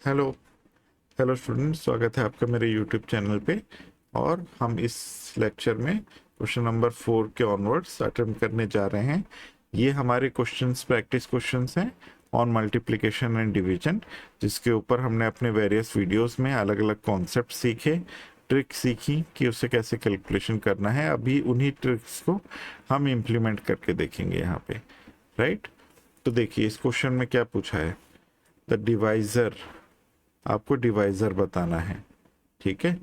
Hello hello student, स्वागत है आपका मेरे यूट्यूब चैनल पे। और हम इस लेक्चर में क्वेश्चन नंबर 4 के ऑनवर्ड्स अटेम्प्ट करने जा रहे हैं। ये हमारे क्वेश्चंस प्रैक्टिस क्वेश्चंस हैं ऑन मल्टीप्लिकेशन एंड डिवीजन, जिसके ऊपर हमने अपने वेरियस वीडियोस में अलग अलग कॉन्सेप्ट सीखे, ट्रिक सीखी कि उससे कैसे कैलकुलेशन करना है। अभी उन्हीं ट्रिक्स को हम इम्प्लीमेंट करके देखेंगे यहाँ पे, राइट। तो देखिए इस क्वेश्चन में क्या पूछा है। द डिवाइजर, आपको डिवाइजर बताना है, ठीक है।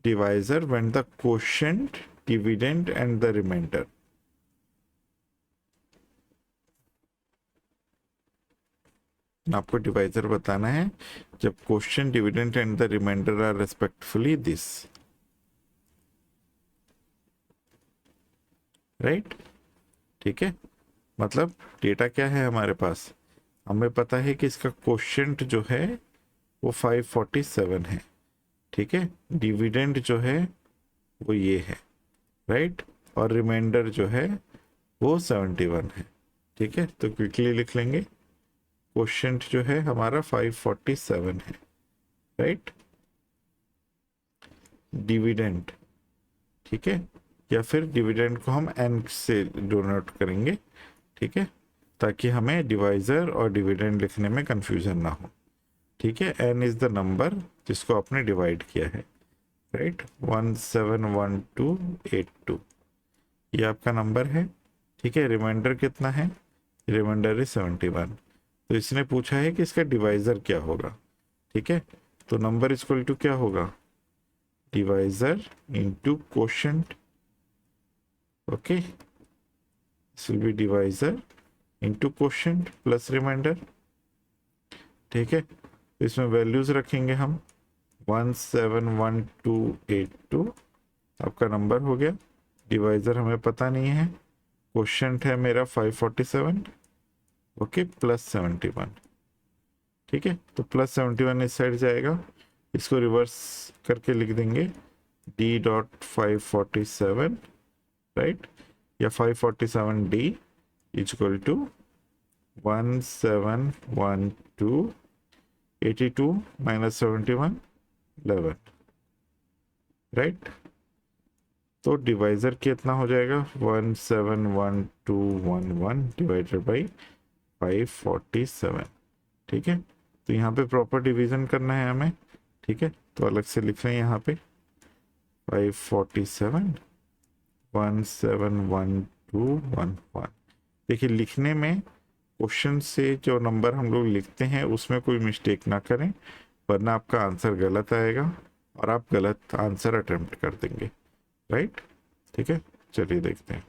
Divisor when the quotient, dividend and the remainder. आपको डिवाइजर बताना है जब quotient, dividend and the remainder are respectfully this, right. ठीक है, मतलब डेटा क्या है हमारे पास, हमें पता है कि इसका क्वोशिएंट जो है वो 547 है, ठीक है। डिविडेंड जो है वो ये है, राइट। और रिमाइंडर जो है वो 71 है, ठीक है। तो क्विकली लिख लेंगे, क्वोशिएंट जो है हमारा 547 है, राइट। डिविडेंड, ठीक है, या फिर डिविडेंड को हम एन से डोनोट करेंगे, ठीक है, ताकि हमें डिवाइजर और डिविडेंड लिखने में कंफ्यूजन ना हो, ठीक है। एन इज द नंबर जिसको आपने डिवाइड किया है, राइट। 171282 ये आपका नंबर है, ठीक है। रिमाइंडर कितना है, रिमाइंडर इज 71। तो इसने पूछा है कि इसका डिवाइजर क्या होगा, ठीक है। तो नंबर इक्वल टू क्या होगा, divisor into quotient, okay. This will be divisor into quotient plus remainder, ठीक है। तो इसमें वैल्यूज रखेंगे हम, 171282 आपका नंबर हो गया। डिवाइजर हमें पता नहीं है, क्वोशिएंट है मेरा 547, ओके, प्लस 71, ठीक है। तो प्लस 71 इस साइड जाएगा, इसको रिवर्स करके लिख देंगे d डॉट 547, राइट, या 547 d equal to 171282 minus 71 11, right. तो डिवाइजर कितना हो जाएगा, 171211 डिवाइडेड बाई 547, ठीक है। तो यहाँ पे प्रॉपर डिवीजन करना है हमें, ठीक है। तो अलग से लिख रहे हैं यहाँ पे 547 171211। देखिए लिखने में क्वेश्चन से जो नंबर हम लोग लिखते हैं उसमें कोई मिस्टेक ना करें, वरना आपका आंसर गलत आएगा और आप गलत आंसर अटेम्प्ट कर देंगे, राइट। ठीक है, चलिए देखते हैं।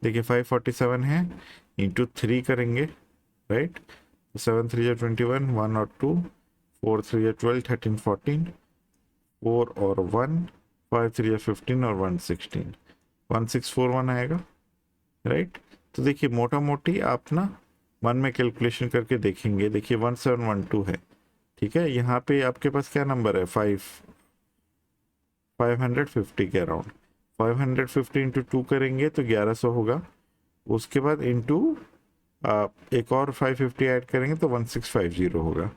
देखिए 547 है, इंटू 3 करेंगे, राइट। 7 3 या 21, 1 और 2, 4 3 या 12, 13 14, 4 और 1, 5 3 या 15 और 1 16, 1641 आएगा, राइट। तो देखिए मोटा मोटी आप ना मन में कैलकुलेशन करके देखेंगे। देखिए 1712 है, ठीक है। यहाँ पे आपके पास क्या नंबर है, 550 के अराउंड। 550 इंटू 2 करेंगे तो 1100 होगा। उसके बाद इंटू एक और 550 ऐड करेंगे तो 1650 होगा।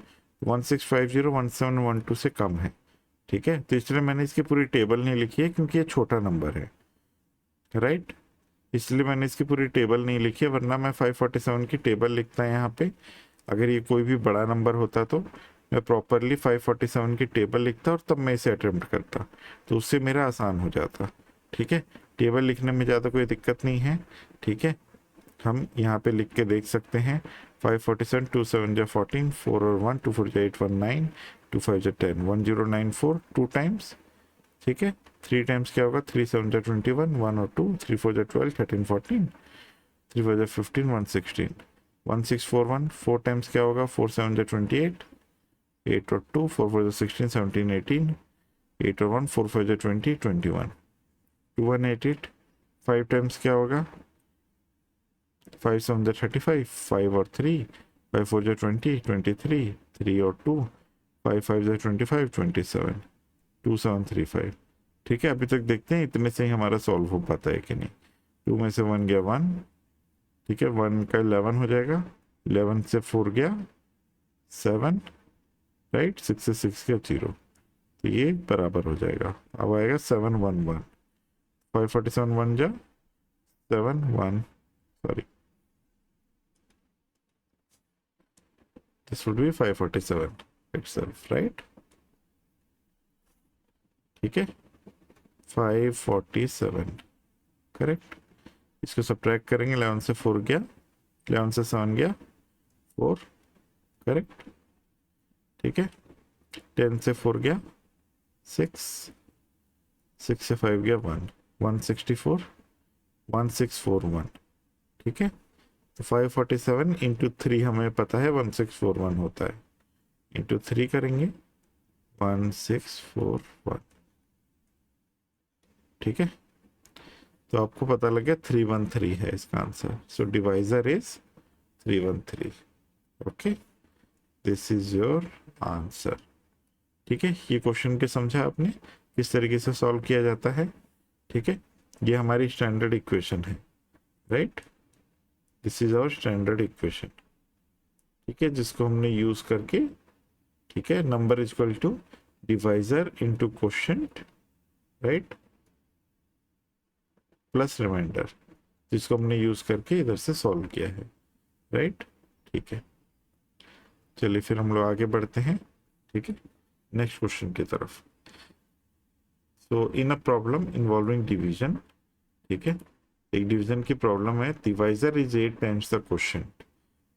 1650 1712 से कम है, ठीक है। तो इसलिए मैंने इसकी पूरी टेबल नहीं लिखी है क्योंकि ये छोटा नंबर है, राइट। इसलिए मैंने इसकी पूरी टेबल नहीं लिखी है, वरना मैं 547 की टेबल लिखता यहाँ पे। अगर ये कोई भी बड़ा नंबर होता तो मैं प्रॉपरली 547 की टेबल लिखता और तब मैं इसे अटेम्प्ट करता, तो उससे मेरा आसान हो जाता, ठीक है। टेबल लिखने में ज़्यादा कोई दिक्कत नहीं है, ठीक है। हम यहाँ पे लिख के देख सकते हैं 547, 2 7 जा 14, 4 और 1, 2 4 जा 8, 1 9, 2 5 जा 10, 1094 2 टाइम्स, ठीक है। 3 टाइम्स क्या होगा, 3 7 जा 21, 1 और 2, 3 4 जा 12, 13 14, 3 5 जा 15, 1 16, 1641। 4 टाइम्स क्या होगा, 4 7 जा 28, 8 और 2, 4 4 जा 16, 17 18, 8 और 1, 4 5 जा 20, 21, 2188। 5 टाइम्स क्या होगा, 5 7 जा 35, 5 और 3, 5 4 जा 20, 23, 3 और 2, 5 5 जा 25, 27, 2735, ठीक है। अभी तक देखते हैं इतने से ही हमारा सॉल्व हो पाता है कि नहीं। 2 में से 1 गया 1, ठीक है। 1 का 11 हो जाएगा, 11 से 4 गया 7, राइट, 6 से 6 का 0, तो ये बराबर हो जाएगा। अब आएगा 711, 547 1 जा 7 1, sorry, this would be 547 itself, right, ठीक है, 547, करेक्ट। इसको सब्ट्रैक्ट करेंगे, 11 से 4 गया, 11 से 7 गया 4, करेक्ट, ठीक है, 10 से 4 गया 6, 6 से 5 गया 1, 164, 1641, ठीक है। तो 547 इंटू 3 हमें पता है 1641 होता है, इंटू 3 करेंगे 1641, ठीक है। तो आपको पता लग गया 313 है इसका answer. So divisor is 313, okay, this is your answer, ठीक है। ये क्वेश्चन के समझा आपने किस तरीके से सॉल्व किया जाता है, ठीक है। ये हमारी स्टैंडर्ड इक्वेशन है, right, this is our standard equation, ठीक है, जिसको हमने यूज करके, ठीक है, number is equal to divisor into quotient, right, plus remainder, जिसको हमने यूज करके इधर से सॉल्व किया है, राइट, ठीक है। चलिए फिर हम लोग आगे बढ़ते हैं, ठीक है, नेक्स्ट क्वेश्चन की तरफ। सो इन अ प्रॉब्लम इन्वॉल्विंग डिवीजन, ठीक है, एक डिवीजन की प्रॉब्लम है, divisor is 8 times the quotient,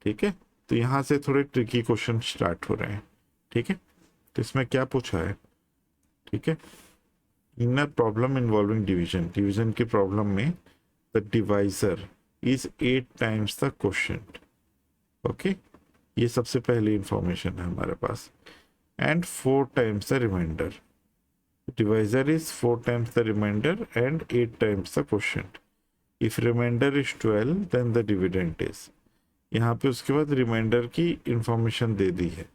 ठीक है। तो यहाँ से थोड़े ट्रिकी क्वेश्चन स्टार्ट हो रहे हैं, ठीक है। तो इसमें क्या पूछा है, ठीक है, in a problem involving division, division की प्रॉब्लम में the divisor is 8 times the quotient, okay, ये सबसे पहली इंफॉर्मेशन है हमारे पास, and 4 times the remainder, divisor is 4 times the remainder and 8 times the quotient, if remainder is 12 then the dividend is, यहाँ पे उसके बाद रिमाइंडर की इंफॉर्मेशन दे दी है,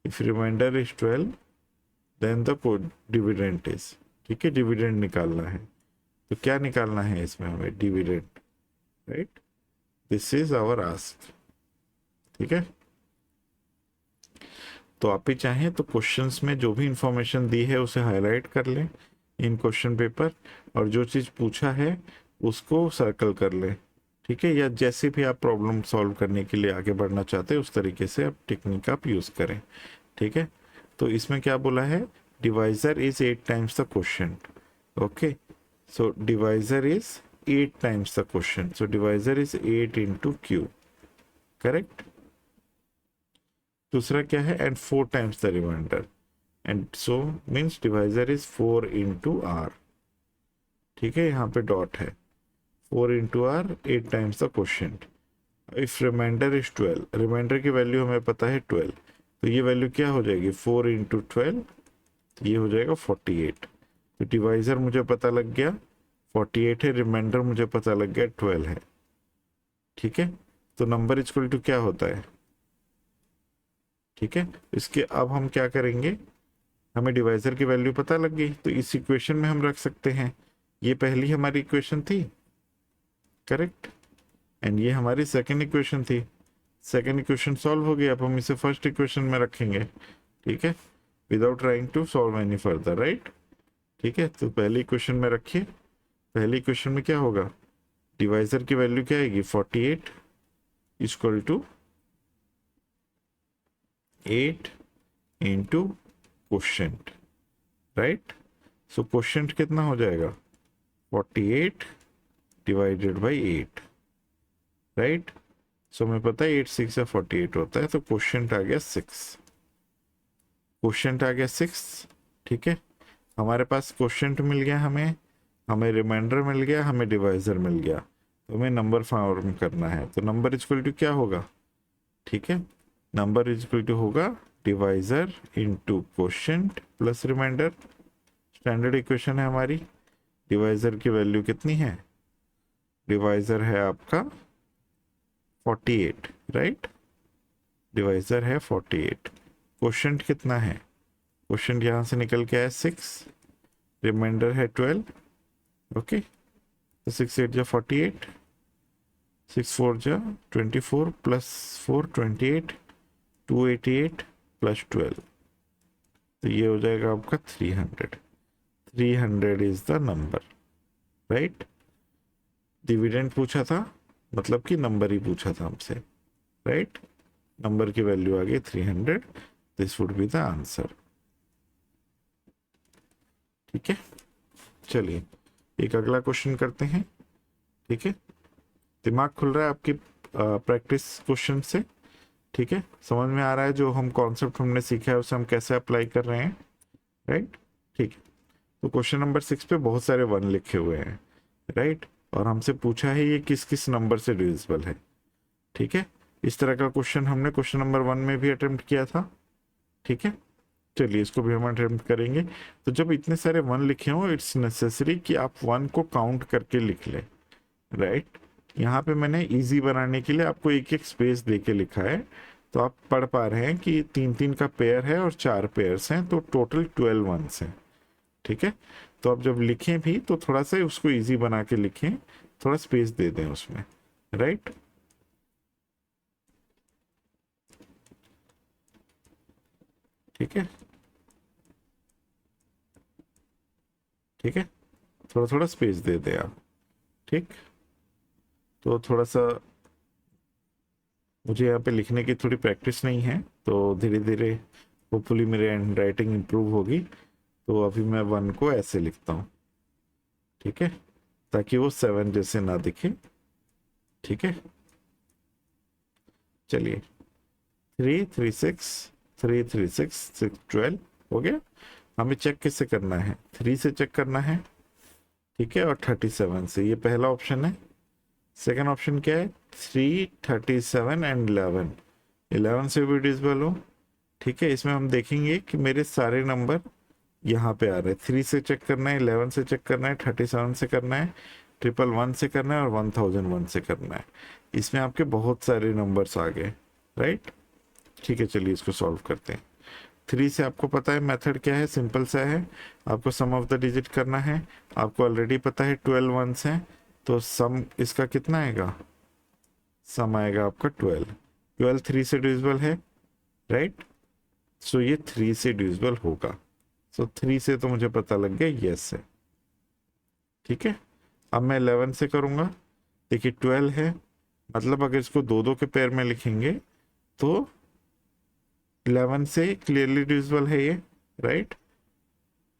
if remainder is 12 then the dividend is, ठीक है, डिविडेंड निकालना है। तो क्या निकालना है इसमें हमें, dividend, right, this is our ask, ठीक है। तो आप ही चाहें तो क्वेश्चंस में जो भी इंफॉर्मेशन दी है उसे हाईलाइट कर लें इन क्वेश्चन पेपर, और जो चीज़ पूछा है उसको सर्कल कर लें, ठीक है, या जैसे भी आप प्रॉब्लम सॉल्व करने के लिए आगे बढ़ना चाहते हैं उस तरीके से आप टेक्निक आप यूज़ करें, ठीक है। तो इसमें क्या बोला है, divisor is 8 times the quotient, okay, so divisor is 8 times the quotient, so divisor is 8 into Q, correct. दूसरा क्या है, and 4 times the remainder, and so means divisor is 4 into R, ठीक है, यहाँ पे डॉट है, 4 into R 8 times the quotient, if remainder is 12, remainder की value हमें पता है 12, तो ये वैल्यू क्या हो जाएगी 4 इंटू 12, ये हो जाएगा 48, तो डिवाइजर मुझे पता लग गया 48 है, रिमाइंडर मुझे पता लग गया 12 है, ठीक है। तो नंबर इक्वल टू क्या होता है, ठीक है। इसके अब हम क्या करेंगे, हमें डिवाइजर की वैल्यू पता लग गई, तो इस इक्वेशन में हम रख सकते हैं, ये पहली हमारी इक्वेशन थी, करेक्ट, एंड ये हमारी सेकेंड इक्वेशन थी, सेकेंड इक्वेशन सॉल्व हो गई, अब हम इसे फर्स्ट इक्वेशन में रखेंगे, ठीक है, without trying to solve any further, right, ठीक है। तो पहली इक्वेशन में रखिए, पहली इक्वेशन में क्या होगा, डिवाइजर की वैल्यू क्या आएगी 48 equal to 8 into quotient, right, so quotient कितना हो जाएगा 48 डिवाइडेड बाई 8, राइट, सो हमें पता है 8 6 या 48 होता है, तो क्वोशिएंट आ गया 6, क्वोशिएंट आ गया 6, ठीक है। हमारे पास क्वोशिएंट मिल गया, हमें हमें रिमाइंडर मिल गया, हमें डिवाइजर मिल गया, तो हमें नंबर फॉर्म करना है, तो नंबर इक्वल टू क्या होगा, ठीक है, नंबर इक्वल टू होगा divisor into quotient plus remainder, standard equation है हमारी, डिवाइजर की वैल्यू कितनी है, डिवाइजर है आपका 48, राइट, डिवाइजर है 48, क्वोशिएंट कितना है, क्वोशिएंट यहाँ से निकल के आया 6, रिमाइंडर है 12, ओके, तो 6 8 जा 48, 6 4 जा 24 प्लस 4 28, 288 प्लस 12, तो ये हो जाएगा आपका 300। 300 is the number, right. Dividend पूछा था, मतलब कि नंबर ही पूछा था हमसे, राइट। नंबर की वैल्यू आ गई 300, this would be the answer. ठीक है, चलिए एक अगला क्वेश्चन करते हैं। ठीक है, दिमाग खुल रहा है आपकी प्रैक्टिस क्वेश्चन से। ठीक है, समझ में आ रहा है जो हम कॉन्सेप्ट हमने सीखा है उसे हम कैसे अप्लाई कर रहे हैं, राइट। ठीक है, तो क्वेश्चन नंबर 6 पे बहुत सारे 1 लिखे हुए हैं, राइट, और हमसे पूछा है ये किस किस नंबर से डिविजिबल है। ठीक है, इस तरह का क्वेश्चन हमने क्वेश्चन नंबर 1 में भी अटेम्प्ट किया था। ठीक है, चलिए इसको भी हम अटेम्प्ट करेंगे। तो जब इतने सारे 1 लिखे हों, इट्स नेसेसरी कि आप 1 को काउंट करके लिख लें, राइट। यहाँ पे मैंने इजी बनाने के लिए आपको एक एक स्पेस दे के लिखा है, तो आप पढ़ पा रहे हैं कि 3-3 का पेयर है और 4 पेयर्स हैं, तो टोटल 12 वंस हैं। ठीक है, तो आप जब लिखें भी तो थोड़ा सा उसको इजी बना के लिखें, थोड़ा स्पेस दे दें उसमें, राइट। ठीक है, ठीक है, थोड़ा थोड़ा स्पेस दे दें आप। ठीक, तो थोड़ा सा मुझे यहाँ पे लिखने की थोड़ी प्रैक्टिस नहीं है, तो धीरे धीरे होपफुली मेरी हैंड राइटिंग इम्प्रूव होगी। तो अभी मैं 1 को ऐसे लिखता हूँ, ठीक है, ताकि वो 7 जैसे ना दिखे। ठीक है, चलिए 3 3 6 3 3 6 6 12 हो गया। हमें चेक किससे करना है? 3 से चेक करना है, ठीक है, और 37 से। ये पहला ऑप्शन है। सेकंड ऑप्शन क्या है? 3 37 एंड 11, 11 से भी डिविजिबल हो। ठीक है, इसमें हम देखेंगे कि मेरे सारे नंबर यहाँ पे आ रहे हैं। 3 से चेक करना है, 11 से चेक करना है, 37 से करना है, 111 से करना है और 1001 से करना है। इसमें आपके बहुत सारे नंबर्स आ गए, राइट। ठीक है, चलिए इसको सॉल्व करते हैं। 3 से आपको पता है मेथड क्या है, सिंपल सा है। आपको सम ऑफ द डिजिट करना है। आपको ऑलरेडी पता है 12 वंस हैं, तो सम इसका कितना आएगा? सम आएगा आपका 12। 12 3 से डिविजिबल है, राइट। सो ये 3 से डिविजिबल होगा। सो 3 से तो मुझे पता लग गया यस है। ठीक है, अब मैं 11 से करूंगा। देखिए 12 है, मतलब अगर इसको दो दो के पेयर में लिखेंगे तो 11 से क्लियरली डिविजिबल है ये, राइट।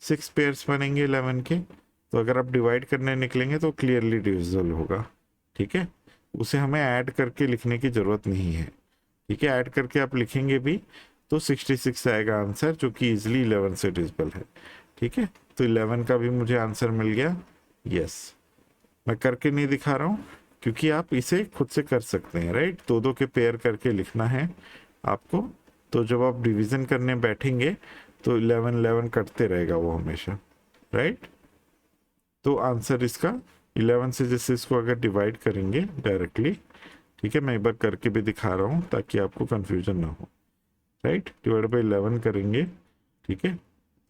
6 पेयर्स बनेंगे 11 के, तो अगर आप डिवाइड करने निकलेंगे तो क्लियरली डिविजिबल होगा। ठीक है, उसे हमें ऐड करके लिखने की जरूरत नहीं है। ठीक है, ऐड करके आप लिखेंगे भी तो 66 आएगा आंसर, जो कि इजिली 11 से डिविजिबल है। ठीक है, तो 11 का भी मुझे आंसर मिल गया यस। मैं करके नहीं दिखा रहा हूँ क्योंकि आप इसे खुद से कर सकते हैं, राइट। दो दो के पेयर करके लिखना है आपको, तो जब आप डिवीजन करने बैठेंगे तो 11 11 कटते रहेगा वो हमेशा, राइट। तो आंसर इसका 11 से जैसे इसको अगर डिवाइड करेंगे डायरेक्टली, ठीक है, मैं एक बार करके भी दिखा रहा हूँ ताकि आपको कंफ्यूजन ना हो, राइट। डिवाइड बाई 11 करेंगे, ठीक है,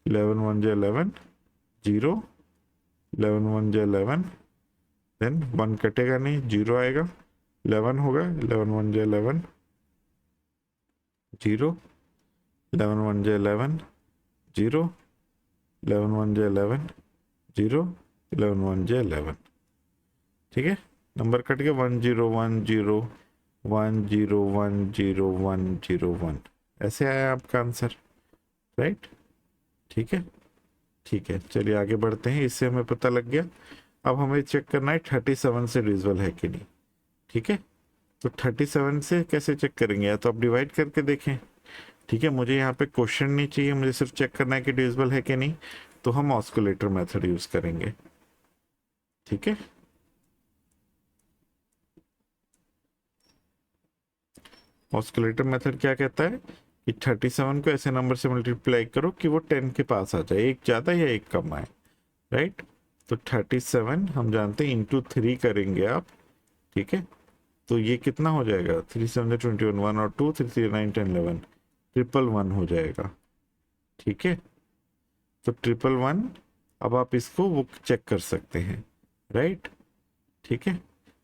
11 1 जा 11, 0, 11 1 जा 11, देन 1 कटेगा नहीं, 0 आएगा, 11 होगा, 11 1 जा 11, 0, 11 1 जा 11, 0, 11 1 जा 11, 0, 11 1 जा 11। ठीक है, नंबर कट गया, 1 0 1 0 1 0 1 0 1 0 1, ऐसे आया आपका आंसर, राइट। ठीक है, ठीक है, चलिए आगे बढ़ते हैं। इससे हमें पता लग गया। अब हमें चेक करना है 37 से डिविजिबल है कि नहीं। ठीक है, तो 37 से कैसे चेक करेंगे? या तो आप डिवाइड करके देखें। ठीक है, मुझे यहाँ पे क्वेश्चन नहीं चाहिए, मुझे सिर्फ चेक करना है कि डिविजिबल है कि नहीं, तो हम ऑस्कुलेटर मेथड यूज करेंगे। ठीक है, ऑस्कुलेटर मेथड क्या कहता है कि 37 को ऐसे नंबर से मल्टीप्लाई करो कि वो 10 के पास आ जाए, एक ज़्यादा या एक कम आए, राइट। तो 37 हम जानते हैं इंटू 3 करेंगे आप, ठीक है, तो ये कितना हो जाएगा? 3 7 21, 1 और 2 3 3 9 10 11, 111 हो जाएगा। ठीक है, तो 111, अब आप इसको वो चेक कर सकते हैं, राइट। ठीक है,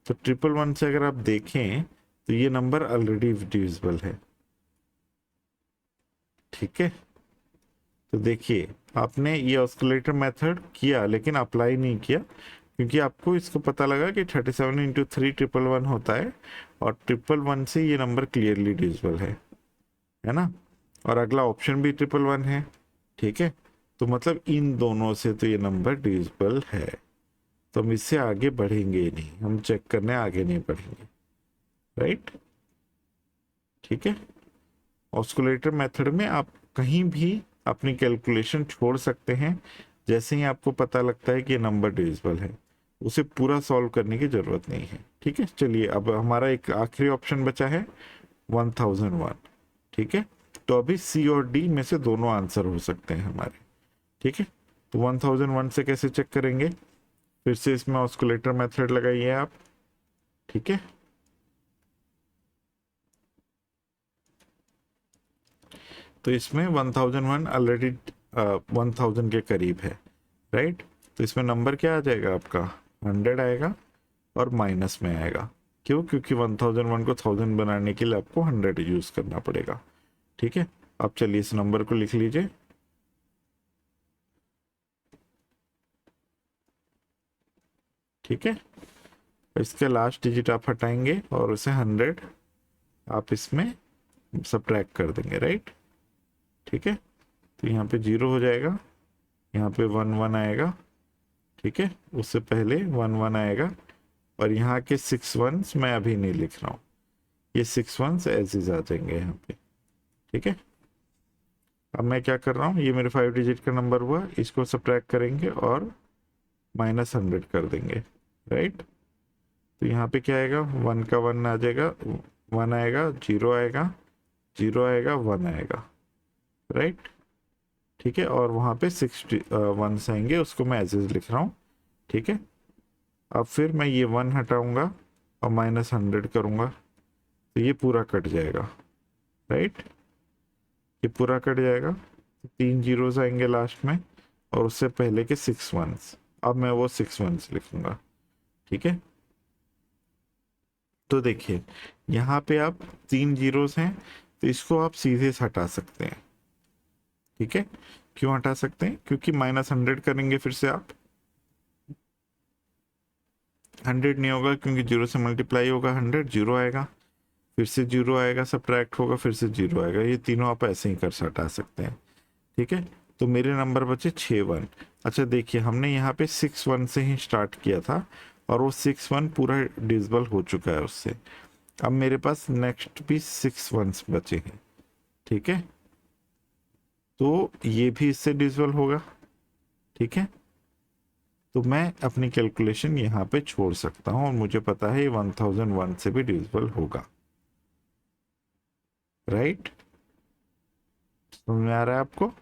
तो 111 से अगर आप देखें तो ये नंबर ऑलरेडी डिविजिबल है, ठीक है, तो देखिए आपने ये ऑस्किलेटर मेथड किया लेकिन अप्लाई नहीं किया, क्योंकि आपको इसको पता लगा कि 37 इंटू 3 111 होता है, और 111 से ये नंबर क्लियरली डिविजिबल है ना, और अगला ऑप्शन भी 111 है। ठीक है, तो मतलब इन दोनों से तो ये नंबर डिविजिबल है, तो हम इससे आगे बढ़ेंगे ही नहीं, हम चेक करने आगे नहीं बढ़ेंगे, राइट। ठीक है, ऑस्कुलेटर मेथड में आप कहीं भी अपनी कैलकुलेशन छोड़ सकते हैं, जैसे ही आपको पता लगता है कि ये नंबर डिविजिबल है, उसे पूरा सॉल्व करने की जरूरत नहीं है। ठीक है, चलिए अब हमारा एक आखिरी ऑप्शन बचा है 1001। ठीक है, तो अभी सी और डी में से दोनों आंसर हो सकते हैं हमारे। ठीक है, तो 1001 से कैसे चेक करेंगे, फिर से इसमें ऑस्कुलेटर मेथड लगाइए आप। ठीक है, तो इसमें 1001 ऑलरेडी 1000 के करीब है, राइट। तो इसमें नंबर क्या आ जाएगा आपका, 100 आएगा और माइनस में आएगा। क्यों, क्योंकि 1001 को 1000 बनाने के लिए आपको 100 यूज करना पड़ेगा। ठीक है, अब चलिए इस नंबर को लिख लीजिए। ठीक है, इसके लास्ट डिजिट आप हटाएंगे और उसे 100 आप इसमें सब्ट्रैक्ट कर देंगे, राइट। ठीक है, तो यहाँ पे 0 हो जाएगा, यहाँ पे 1 1 आएगा। ठीक है, उससे पहले 1 1 आएगा, और यहाँ के 6 1s मैं अभी नहीं लिख रहा हूँ, ये 6 1s एज इज आ जाएंगे यहाँ पे। ठीक है, अब मैं क्या कर रहा हूँ, ये मेरे 5 डिजिट का नंबर हुआ, इसको सब्ट्रैक्ट करेंगे और -100 कर देंगे, राइट। तो यहाँ पे क्या आएगा, 1 का 1 आ जाएगा, 1 आएगा, 0 आएगा, 0 आएगा, 1 आएगा, राइट। ठीक है, और वहाँ पे 6 1s आएंगे, उसको मैं एज इज लिख रहा हूँ। ठीक है, अब फिर मैं ये 1 हटाऊंगा और -100 करूंगा, तो ये पूरा कट जाएगा, राइट। ये पूरा कट जाएगा, तो 3 जीरोस आएंगे लास्ट में, और उससे पहले के 6 1s, अब मैं वो 6 1s लिखूंगा। ठीक है, तो देखिए यहाँ पे आप 3 जीरोस हैं, तो इसको आप सीधे से हटा सकते हैं। ठीक है, क्यों हटा सकते हैं, क्योंकि -100 करेंगे फिर से आप 100 नहीं होगा, क्योंकि 0 से मल्टीप्लाई होगा 100, 0 आएगा, फिर से 0 आएगा, सब्ट्रैक्ट होगा, फिर से 0 आएगा, ये तीनों आप ऐसे ही कर हटा सकते हैं। ठीक है, तो मेरे नंबर बचे 6 1। अच्छा देखिए, हमने यहाँ पे 6 1 से ही स्टार्ट किया था, और वो 6 1 पूरा डिविजिबल हो चुका है उससे। अब मेरे पास नेक्स्ट भी 6 1s बचे हैं। ठीक है, तो ये भी इससे डिविजिबल होगा। ठीक है, तो मैं अपनी कैलकुलेशन यहाँ पे छोड़ सकता हूँ, और मुझे पता है ये 1001 से भी डिविजिबल होगा, राइट। समझ में आ रहा है आपको,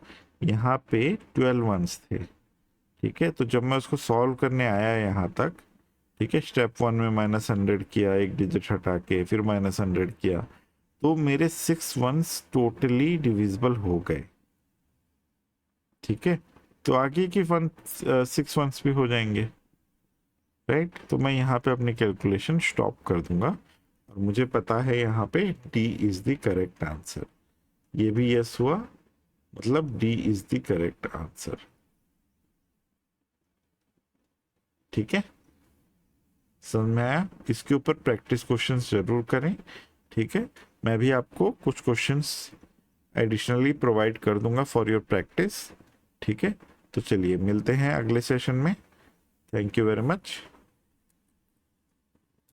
यहाँ पे 12 1s थे। ठीक है, तो जब मैं उसको सॉल्व करने आया यहाँ तक, ठीक है, स्टेप 1 में -100 किया, एक डिजिट हटा के, फिर -100 किया, तो मेरे 6 1s टोटली डिविजिबल हो गए। ठीक है, तो आगे की 6 1s भी हो जाएंगे, राइट। तो मैं यहाँ पे अपनी कैलकुलेशन स्टॉप कर दूंगा, और मुझे पता है यहाँ पे D is the correct answer. ये भी यस हुआ, मतलब D is the correct answer. ठीक है, समझ में आया, इसके ऊपर प्रैक्टिस क्वेश्चंस जरूर करें। ठीक है, मैं भी आपको कुछ क्वेश्चंस एडिशनली प्रोवाइड कर दूंगा फॉर योर प्रैक्टिस। ठीक है, तो चलिए मिलते हैं अगले सेशन में। Thank you very much.